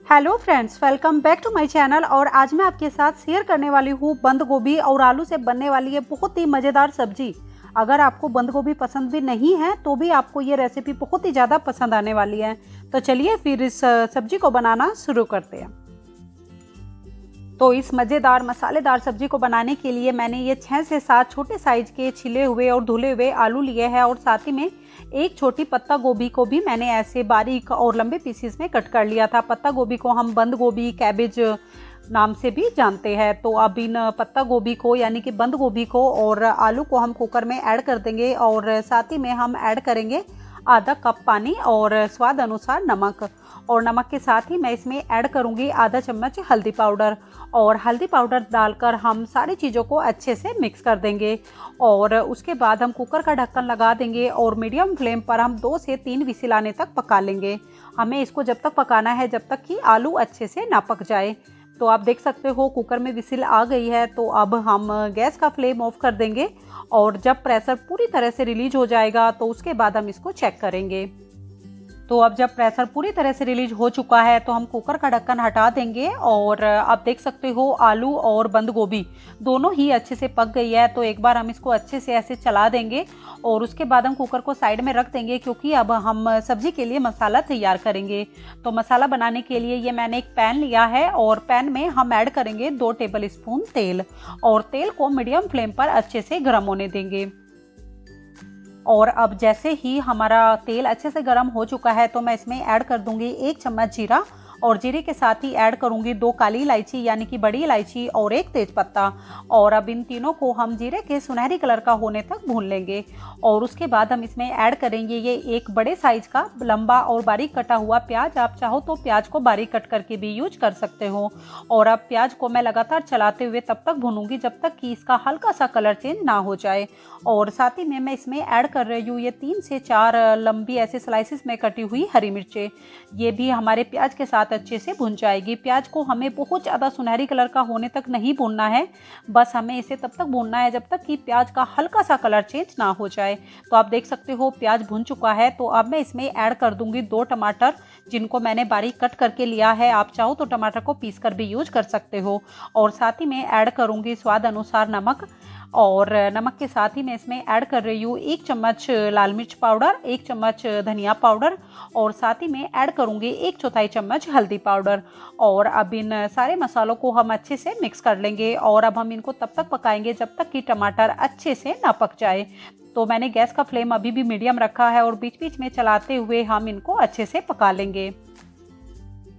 Hello friends, welcome back to my channel. और आज मैं आपके साथ शेयर करने वाली हूँ बंद गोभी और आलू से बनने वाली ये बहुत ही मज़ेदार सब्जी। अगर आपको बंद गोभी पसंद भी नहीं है तो भी आपको ये रेसिपी बहुत ही ज़्यादा पसंद आने वाली है। तो चलिए फिर इस सब्जी को बनाना शुरू करते हैं। तो इस मज़ेदार मसालेदार सब्जी को बनाने के लिए मैंने ये 6 से 7 छोटे साइज़ के छिले हुए और धुले हुए आलू लिए हैं और साथ ही में एक छोटी पत्ता गोभी को भी मैंने ऐसे बारीक और लंबे पीसेस में कट कर लिया था। पत्ता गोभी को हम बंद गोभी, कैबेज नाम से भी जानते हैं। तो अब इन पत्ता गोभी को यानी कि बंद गोभी को और आलू को हम कुकर में ऐड कर देंगे और साथ ही में हम ऐड करेंगे आधा कप पानी और स्वाद अनुसार नमक। और नमक के साथ ही मैं इसमें ऐड करूंगी आधा चम्मच हल्दी पाउडर। और हल्दी पाउडर डालकर हम सारी चीज़ों को अच्छे से मिक्स कर देंगे और उसके बाद हम कुकर का ढक्कन लगा देंगे और मीडियम फ्लेम पर हम 2 से 3 विसिल आने तक पका लेंगे। हमें इसको जब तक पकाना है जब तक कि आलू अच्छे से ना पक जाए। तो आप देख सकते हो कुकर में विसिल आ गई है। तो अब हम गैस का फ्लेम ऑफ कर देंगे और जब प्रेशर पूरी तरह से रिलीज हो जाएगा तो उसके बाद हम इसको चेक करेंगे। तो अब जब प्रेशर पूरी तरह से रिलीज हो चुका है तो हम कुकर का ढक्कन हटा देंगे और आप देख सकते हो आलू और बंद गोभी दोनों ही अच्छे से पक गई है। तो एक बार हम इसको अच्छे से ऐसे चला देंगे और उसके बाद हम कुकर को साइड में रख देंगे क्योंकि अब हम सब्जी के लिए मसाला तैयार करेंगे। तो मसाला बनाने के लिए ये मैंने एक पैन लिया है और पैन में हम ऐड करेंगे 2 टेबल स्पून तेल और तेल को मीडियम फ्लेम पर अच्छे से गर्म होने देंगे। और अब जैसे ही हमारा तेल अच्छे से गर्म हो चुका है तो मैं इसमें ऐड कर दूंगी 1 चम्मच जीरा और जीरे के साथ ही ऐड करूंगी 2 काली इलायची यानी कि बड़ी इलायची और 1 तेजपत्ता। और अब इन तीनों को हम जीरे के सुनहरी कलर का होने तक भून लेंगे और उसके बाद हम इसमें ऐड करेंगे ये एक बड़े साइज का लंबा और बारीक कटा हुआ प्याज। आप चाहो तो प्याज को बारीक कट करके भी यूज कर सकते हो। और अब प्याज को मैं लगातार चलाते हुए तब तक भूनूंगी जब तक कि इसका हल्का सा कलर चेंज ना हो जाए। और साथ ही में मैं इसमें ऐड कर रही हूँ ये 3 से 4 लंबी ऐसे स्लाइसिस में कटी हुई हरी मिर्चें। ये भी हमारे प्याज के साथ अच्छे से भुन जाएगी। प्याज को हमें बहुत ज़्यादा सुनहरी कलर का होने तक नहीं भूनना है, बस हमें इसे तब तक भूनना है जब तक कि प्याज का हल्का सा कलर चेंज ना हो जाए। तो आप देख सकते हो प्याज भुन चुका है। तो अब मैं इसमें ऐड कर दूंगी 2 टमाटर जिनको मैंने बारीक कट करके लिया है। आप चाहो तो टमाटर को पीस कर भी यूज कर सकते हो। और साथ ही में ऐड करूंगी स्वाद अनुसार नमक और नमक के साथ ही मैं इसमें ऐड कर रही हूँ 1 चम्मच लाल मिर्च पाउडर, 1 चम्मच धनिया पाउडर और साथ ही में ऐड करूँगी 1/4 चम्मच हल्दी पाउडर। और अब इन सारे मसालों को हम अच्छे से मिक्स कर लेंगे और अब हम इनको तब तक पकाएंगे जब तक कि टमाटर अच्छे से ना पक जाए। तो मैंने गैस का फ्लेम अभी भी मीडियम रखा है और बीच बीच में चलाते हुए हम इनको अच्छे से पका लेंगे।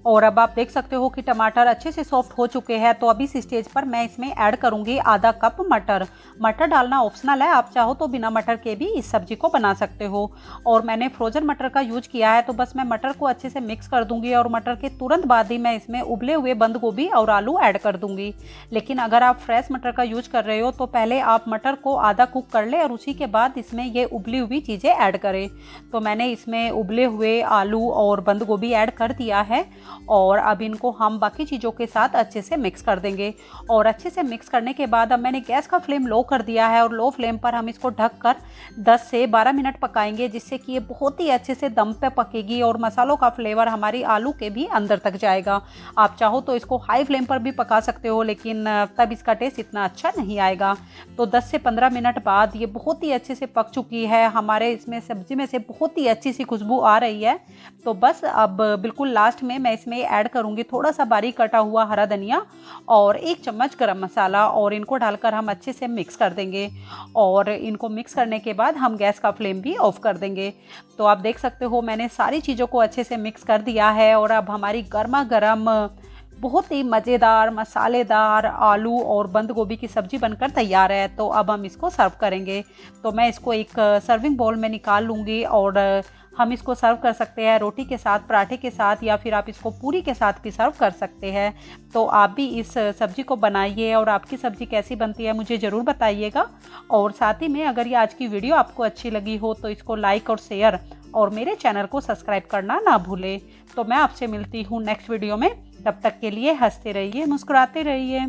और अब आप देख सकते हो कि टमाटर अच्छे से सॉफ्ट हो चुके हैं। तो अभी इस स्टेज पर मैं इसमें ऐड करूंगी आधा कप मटर। मटर डालना ऑप्शनल है, आप चाहो तो बिना मटर के भी इस सब्जी को बना सकते हो। और मैंने फ्रोजन मटर का यूज किया है। तो बस मैं मटर को अच्छे से मिक्स कर दूंगी और मटर के तुरंत बाद ही मैं इसमें उबले हुए बंद गोभी और आलू ऐड कर दूंगी। लेकिन अगर आप फ्रेश मटर का यूज कर रहे हो तो पहले आप मटर को आधा कुक कर ले और उसी के बाद इसमें ये उबली हुई चीज़ें ऐड करें। तो मैंने इसमें उबले हुए आलू और बंद गोभी ऐड कर दिया है और अब इनको हम बाकी चीज़ों के साथ अच्छे से मिक्स कर देंगे। और अच्छे से मिक्स करने के बाद अब मैंने गैस का फ्लेम लो कर दिया है और लो फ्लेम पर हम इसको ढककर 10 से 12 मिनट पकाएंगे जिससे कि ये बहुत ही अच्छे से दम पे पकेगी और मसालों का फ्लेवर हमारी आलू के भी अंदर तक जाएगा। आप चाहो तो इसको हाई फ्लेम पर भी पका सकते हो लेकिन तब इसका टेस्ट इतना अच्छा नहीं आएगा। तो 10 से 15 मिनट बाद ये बहुत ही अच्छे से पक चुकी है। हमारे इसमें सब्जी में से बहुत ही अच्छी सी खुशबू आ रही है। तो बस अब बिल्कुल लास्ट में मैं इसमें ऐड करूंगी थोड़ा सा बारीक कटा हुआ हरा धनिया और 1 चम्मच गरम मसाला और इनको डालकर हम अच्छे से मिक्स कर देंगे। और इनको मिक्स करने के बाद हम गैस का फ्लेम भी ऑफ कर देंगे। तो आप देख सकते हो मैंने सारी चीज़ों को अच्छे से मिक्स कर दिया है और अब हमारी गर्मा गर्म बहुत ही मज़ेदार मसालेदार आलू और बंद गोभी की सब्ज़ी बनकर तैयार है। तो अब हम इसको सर्व करेंगे। तो मैं इसको एक सर्विंग बाउल में निकाल लूँगी और हम इसको सर्व कर सकते हैं रोटी के साथ, पराठे के साथ या फिर आप इसको पूरी के साथ भी सर्व कर सकते हैं। तो आप भी इस सब्ज़ी को बनाइए और आपकी सब्ज़ी कैसी बनती है मुझे ज़रूर बताइएगा। और साथ ही में अगर ये आज की वीडियो आपको अच्छी लगी हो तो इसको लाइक और शेयर और मेरे चैनल को सब्सक्राइब करना ना भूलें। तो मैं आपसे मिलती हूँ नेक्स्ट वीडियो में। तब तक के लिए हंसते रहिए, मुस्कुराते रहिए।